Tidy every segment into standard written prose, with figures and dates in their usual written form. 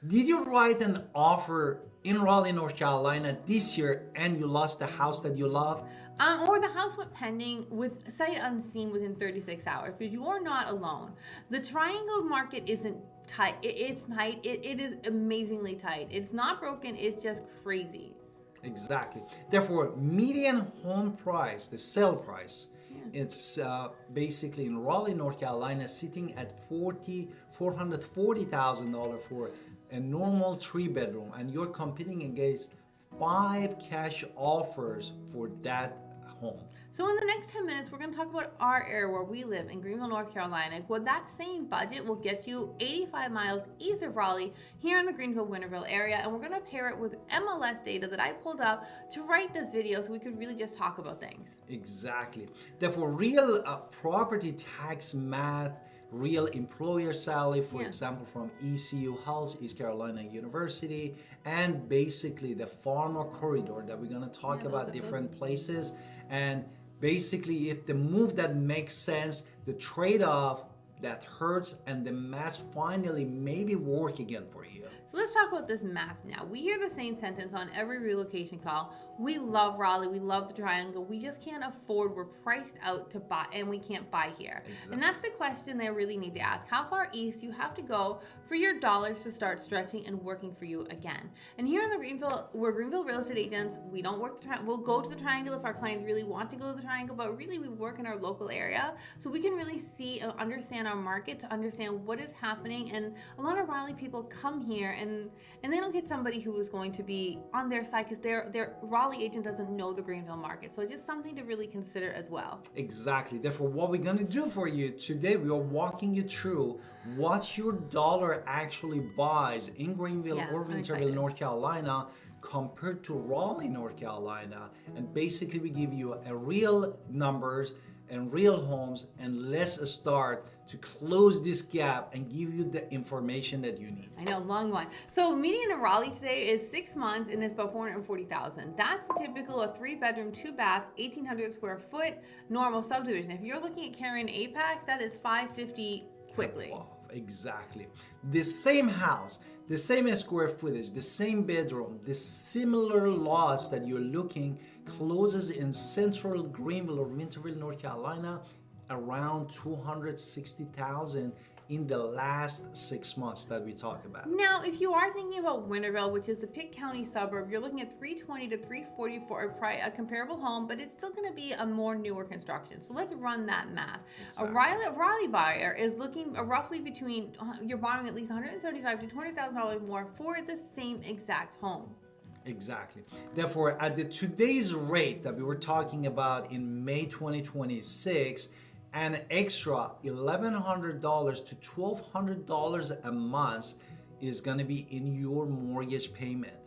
Did you write an offer in Raleigh, North Carolina this year and you lost the house that you love? Or the house went pending with sight unseen within 36 hours, but you are not alone. The triangle market isn't tight. It's tight. It is amazingly tight. It's not broken. It's just crazy. Exactly. Therefore, median home price, the sale price, it's basically in Raleigh, North Carolina, sitting at $440,000 for a normal 3-bedroom, and you're competing against 5 cash offers for that home. So in the next 10 minutes, we're going to talk about our area where we live in Greenville, North Carolina. Well, that same budget will get you 85 miles east of Raleigh here in the Greenville, Winterville area. And we're going to pair it with MLS data that I pulled up to write this video so we could really just talk about things. Exactly. Therefore, real property tax math, real employer salary, for example, from ECU Health, East Carolina University, and basically the Pharma corridor that we're going to talk about different places. And basically, if the move that makes sense, the trade-off that hurts, and the math finally maybe work again for you. So let's talk about this math now. We hear the same sentence on every relocation call. We love Raleigh, we love the triangle, we just can't afford, we're priced out to buy, and we can't buy here. Exactly. And that's the question they really need to ask. How far east you have to go for your dollars to start stretching and working for you again? And here in the Greenville, we're Greenville real estate agents. We don't work the triangle. We'll go to the triangle if our clients really want to go to the triangle, but really we work in our local area so we can really see and understand our market, to understand what is happening. And a lot of Raleigh people come here and they don't get somebody who is going to be on their side because their Raleigh agent doesn't know the Greenville market. So it's just something to really consider as well. Exactly. Therefore, what we're going to do for you today, we are walking you through what your dollar actually buys in Greenville or Winterville, North Carolina, compared to Raleigh, North Carolina. And basically, we give you a real numbers and real homes, and let's start to close this gap and give you the information that you need. I know, long one. So median in Raleigh today is 6 months and it's about $440,000. That's typical of 3-bedroom, 2-bath, 1,800 square foot normal subdivision. If you're looking at Cary and Apex, that is $550 quickly. Wow, exactly. The same house, the same square footage, the same bedroom, the similar lots that you're looking closes in central Greenville or Winterville, North Carolina, around $260,000 in the last 6 months that we talk about. Now, if you are thinking about Winterville, which is the Pitt County suburb, you're looking at $320 to $340 for a comparable home, but it's still going to be a more newer construction. So let's run that math. Exactly. A Raleigh buyer is looking roughly between, you're borrowing at least $175,000 to $200,000 more for the same exact home. Exactly. Therefore, at the today's rate that we were talking about in May 2026, an extra $1,100 to $1,200 a month is going to be in your mortgage payment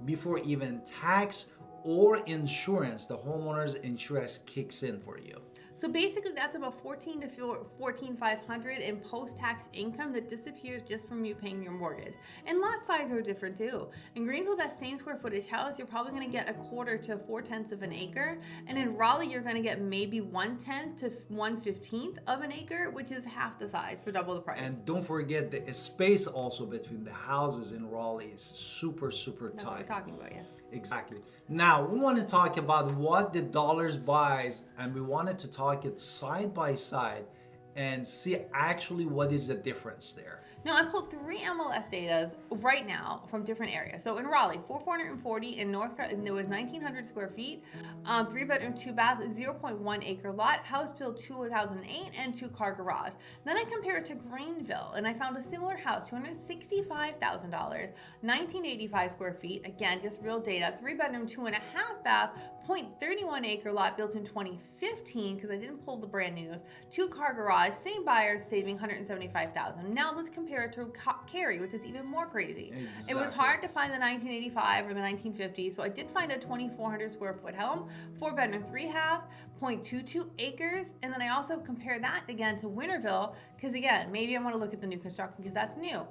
before even tax or insurance, the homeowner's insurance kicks in for you. So basically that's about $14,000 to $14,500 in post-tax income that disappears just from you paying your mortgage. And lot size are different too. In Greenville, that same square footage house, you're probably going to get 1/4 to 4/10 of an acre. And in Raleigh, you're going to get maybe 1/10 to 1/15 of an acre, which is half the size for double the price. And don't forget the space also between the houses in Raleigh is super, super tight. That's what we're talking about, yeah. Exactly. Now, we want to talk about what the dollars buys, and we wanted to talk it side by side and see actually what is the difference there. Now, I pulled 3 MLS data right now from different areas. So in Raleigh, 440 in North Carolina, there was 1,900 square feet, 3-bedroom, 2-bath, 0.1 acre lot, house built 2008, and 2-car garage. Then I compared it to Greenville, and I found a similar house, $265,000, 1,985 square feet, again, just real data, 3-bedroom, 2.5-bath, 0.31 acre lot built in 2015, because I didn't pull the brand news, 2-car garage, same buyers, saving $175,000. Now let's compare it to Cary, which is even more crazy. Exactly. It was hard to find the 1985 or the 1950s, so I did find a 2,400 square foot home, 4-bedroom, 3-half, 0.22 acres, and then I also compare that again to Winterville, because again, maybe I want to look at the new construction because that's new.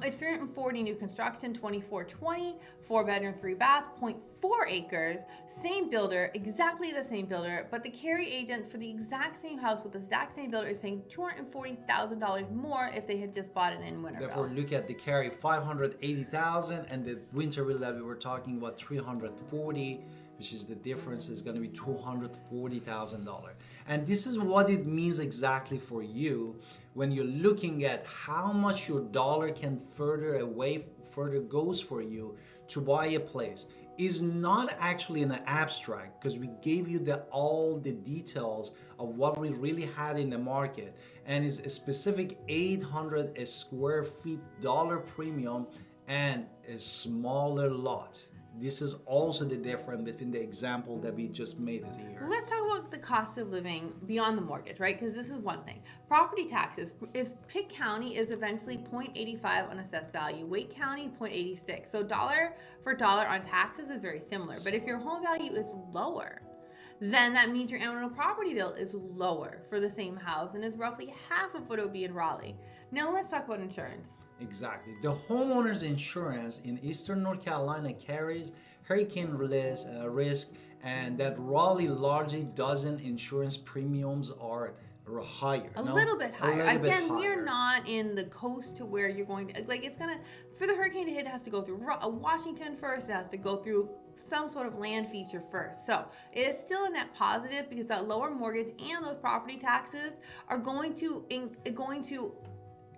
It's 340 new construction, 2420, 4-bedroom, 3-bath, 0.4 acres, same builder, exactly the same builder, but the Cary agent for the exact same house with the exact same builder is paying $240,000 more if they had just bought bought it in Winterville. Therefore, look at the Cary 580,000 and the Winterville that we were talking about 340, which is the difference is going to be $240,000. And this is what it means exactly for you when you're looking at how much your dollar can further goes for you to buy a place. Is not actually in an abstract, because we gave you all the details of what we really had in the market, and is a specific 800 square feet dollar premium and a smaller lot. This is also the difference between the example that we just made it here. Let's talk about the cost of living beyond the mortgage, right? Because this is one thing. Property taxes. If Pitt County is eventually 0.85 on assessed value, Wake County 0.86. So dollar for dollar on taxes is very similar. But if your home value is lower, then that means your annual property bill is lower for the same house and is roughly half of what it would be in Raleigh. Now let's talk about insurance. Exactly. The homeowner's insurance in Eastern North Carolina carries hurricane risk, and that Raleigh largely doesn't. Insurance premiums are higher. A little bit higher. Again, higher. we're not in the coast to where you're going to, like, it's going to, for the hurricane to hit, it has to go through Washington first. It has to go through some sort of land feature first. So it is still a net positive because that lower mortgage and those property taxes are going to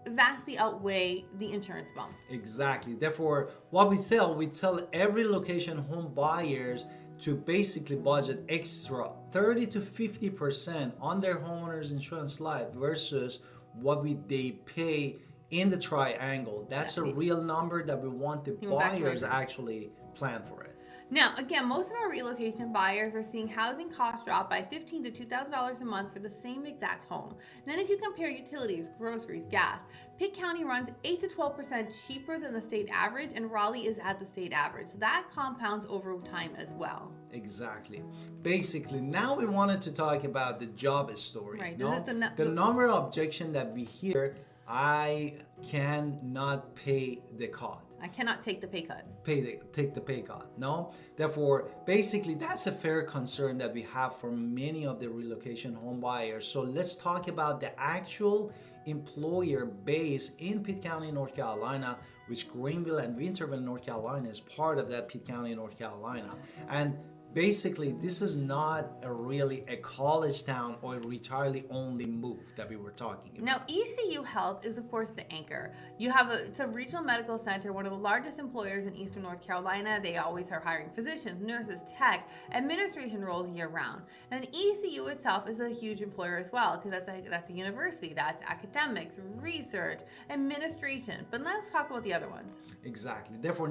vastly outweigh the insurance bump. Exactly. Therefore, what we tell every location home buyers to basically budget extra 30 to 50% on their homeowner's insurance life versus what they pay in the triangle. That's a real number that we want the buyers actually plan for it. Now, again, most of our relocation buyers are seeing housing costs drop by $1,500 to $2,000 a month for the same exact home. Then if you compare utilities, groceries, gas, Pitt County runs 8 to 12% cheaper than the state average, and Raleigh is at the state average. So that compounds over time as well. Exactly. Basically, now we wanted to talk about the job story. Right. No? This is the number of objection that we hear, I cannot pay the cut. I cannot take the pay cut. Take the pay cut. No? Therefore, basically, that's a fair concern that we have for many of the relocation home buyers. So let's talk about the actual employer base in Pitt County, North Carolina, which Greenville and Winterville, North Carolina is part of that Pitt County, North Carolina. And basically, this is not really a college town or a retiree only move that we were talking about. Now, ECU Health is, of course, the anchor. It's a regional medical center, one of the largest employers in Eastern North Carolina. They always are hiring physicians, nurses, tech, administration roles year round. And ECU itself is a huge employer as well, because that's a university, that's academics, research, administration. But let's talk about the other ones. Exactly. Therefore,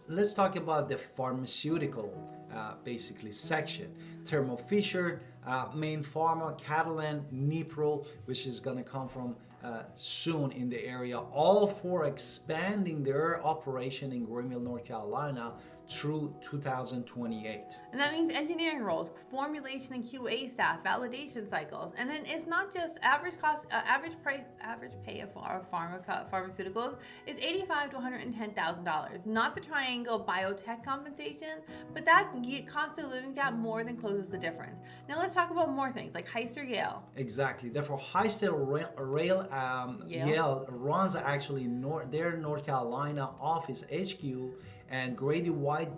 let's talk about the pharmaceutical basically section. Thermo Fisher, Main Pharma, Catalan, Nipro, which is going to come from soon in the area, all for expanding their operation in Greenville, North Carolina through 2028. And that means engineering roles, formulation and QA staff, validation cycles. And then it's not just average pay of pharmaceuticals is $85,000 to $110,000. Not the triangle biotech compensation, but that cost of living gap more than closes the difference. Now let's talk about more things like Heister Yale. Exactly. Therefore, Heister Yale runs actually their North Carolina office HQ, and Grady White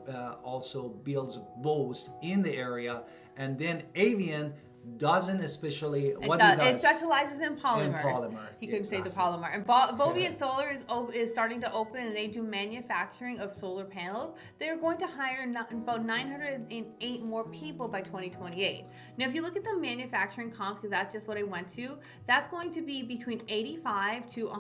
also builds both in the area, and then Avian doesn't especially it specializes in polymers. He couldn't say the Exactly. polymer. And Boviet Solar is starting to open, and they do manufacturing of solar panels. They're going to hire about 908 more people by 2028. Now, if you look at the manufacturing comps, because that's just what I went to, that's going to be between 55 to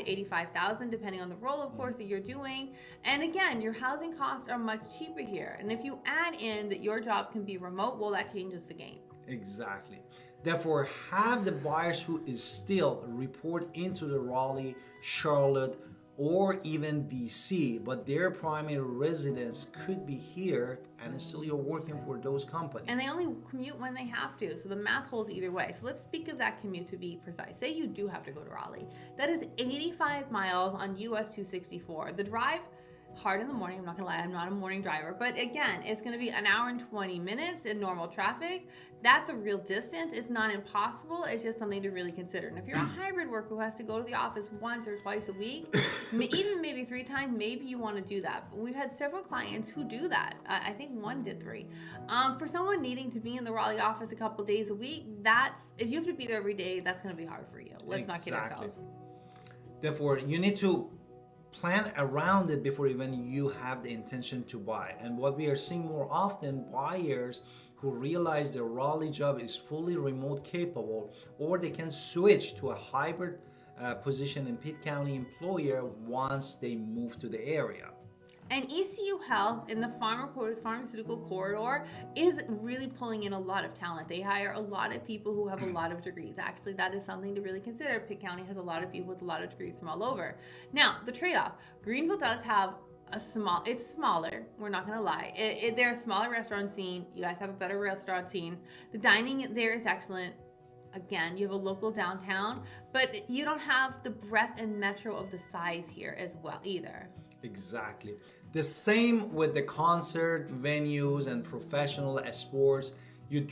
85,000, depending on the role, of course, that you're doing. And again, your housing costs are much cheaper here. And if you add in that your job can be remote, well, that changes the game. Exactly. Therefore, have the buyers who is still report into the Raleigh, Charlotte, or even BC, but their primary residence could be here, and still you're working for those companies. And they only commute when they have to, so the math holds either way. So let's speak of that commute to be precise. Say you do have to go to Raleigh. That is 85 miles on US 264. The drive hard in the morning. I'm not gonna lie, I'm not a morning driver, but again, it's gonna be an hour and 20 minutes in normal traffic. That's a real distance. It's not impossible. It's just something to really consider. And if you're a hybrid worker who has to go to the office once or twice a week, even maybe 3 times, maybe you want to do that. But we've had several clients who do that. I think one did 3. For someone needing to be in the Raleigh office a couple days a week, if you have to be there every day, that's going to be hard for you. Let's not kid ourselves. Therefore, you need to plan around it before even you have the intention to buy. And what we are seeing more often, buyers who realize their Raleigh job is fully remote capable, or they can switch to a hybrid position in Pitt County employer once they move to the area. And ECU Health in the pharmaceutical corridor is really pulling in a lot of talent. They hire a lot of people who have a lot of degrees. Actually, that is something to really consider. Pitt County has a lot of people with a lot of degrees from all over. Now, the trade-off. Greenville does have it's smaller, we're not gonna lie. They're a smaller restaurant scene. You guys have a better restaurant scene. The dining there is excellent. Again, you have a local downtown, but you don't have the breadth and metro of the size here as well either. Exactly. The same with the concert venues and professional sports. You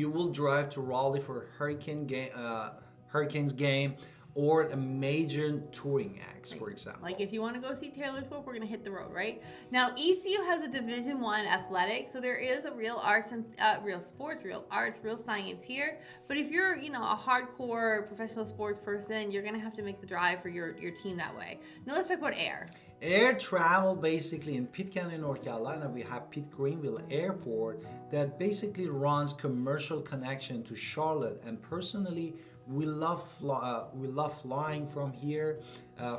will drive to Raleigh for Hurricanes game or a major touring acts, for example. Like if you want to go see Taylor Swift, we're going to hit the road, right? Now, ECU has a Division I athletics, so there is a real arts and real sports, real arts, real science here. But if you're, a hardcore professional sports person, you're going to have to make the drive for your team that way. Now, let's talk about air. Air travel, basically in Pitt County, North Carolina, we have Pitt Greenville Airport that basically runs commercial connection to Charlotte. And personally, we love flying from here,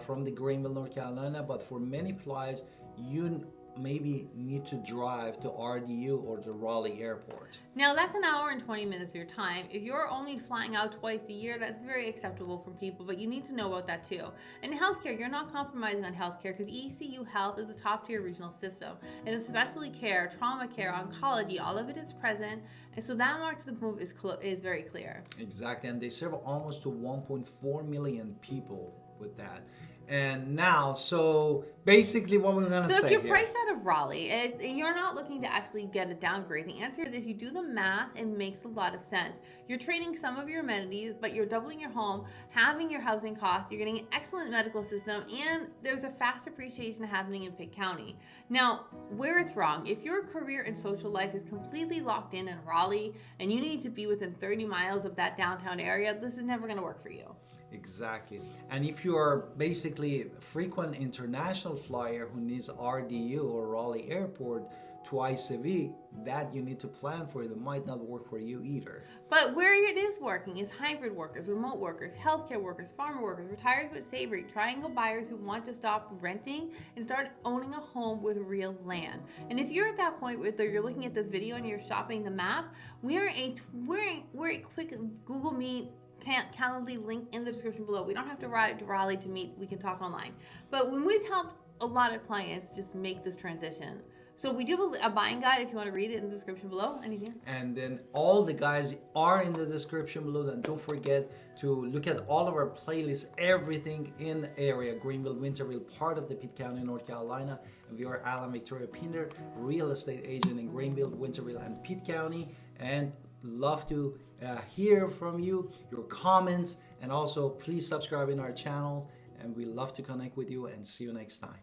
from the Greenville, North Carolina. But for many flights, you maybe need to drive to RDU or the Raleigh Airport. Now that's an hour and 20 minutes of your time. If you're only flying out twice a year, that's very acceptable for people, but you need to know about that too. And healthcare, you're not compromising on healthcare because ECU Health is a top tier regional system. And especially care, trauma care, oncology, all of it is present. And so that mark to the move is very clear. Exactly, and they serve almost to 1.4 million people with that. And now, so basically what we're going to say here. So if you're priced out of Raleigh and you're not looking to actually get a downgrade, the answer is if you do the math, it makes a lot of sense. You're trading some of your amenities, but you're doubling your home, having your housing costs, you're getting an excellent medical system, and there's a fast appreciation happening in Pitt County. Now, where it's wrong, if your career and social life is completely locked in Raleigh and you need to be within 30 miles of that downtown area, this is never going to work for you. Exactly. And if you're basically a frequent international flyer who needs RDU or Raleigh Airport twice a week, that you need to plan for. It might not work for you either. But where it is working is hybrid workers, remote workers, healthcare workers, farmer workers, retirees with savory, triangle buyers who want to stop renting and start owning a home with real land. And if you're at that point where you're looking at this video and you're shopping the map, we're a quick Google Meet Calendly link in the description below. We don't have to ride to Raleigh to meet. We can talk online. But when we've helped a lot of clients just make this transition. So we do have a buying guide if you want to read it in the description below. Anything? And then all the guides are in the description below. And don't forget to look at all of our playlists, everything in the area, Greenville, Winterville, part of the Pitt County, North Carolina. And we are Alan Victoria Pinder, real estate agent in Greenville, Winterville, and Pitt County. And love to hear from you, your comments, and also please subscribe in our channels, and we love to connect with you and see you next time.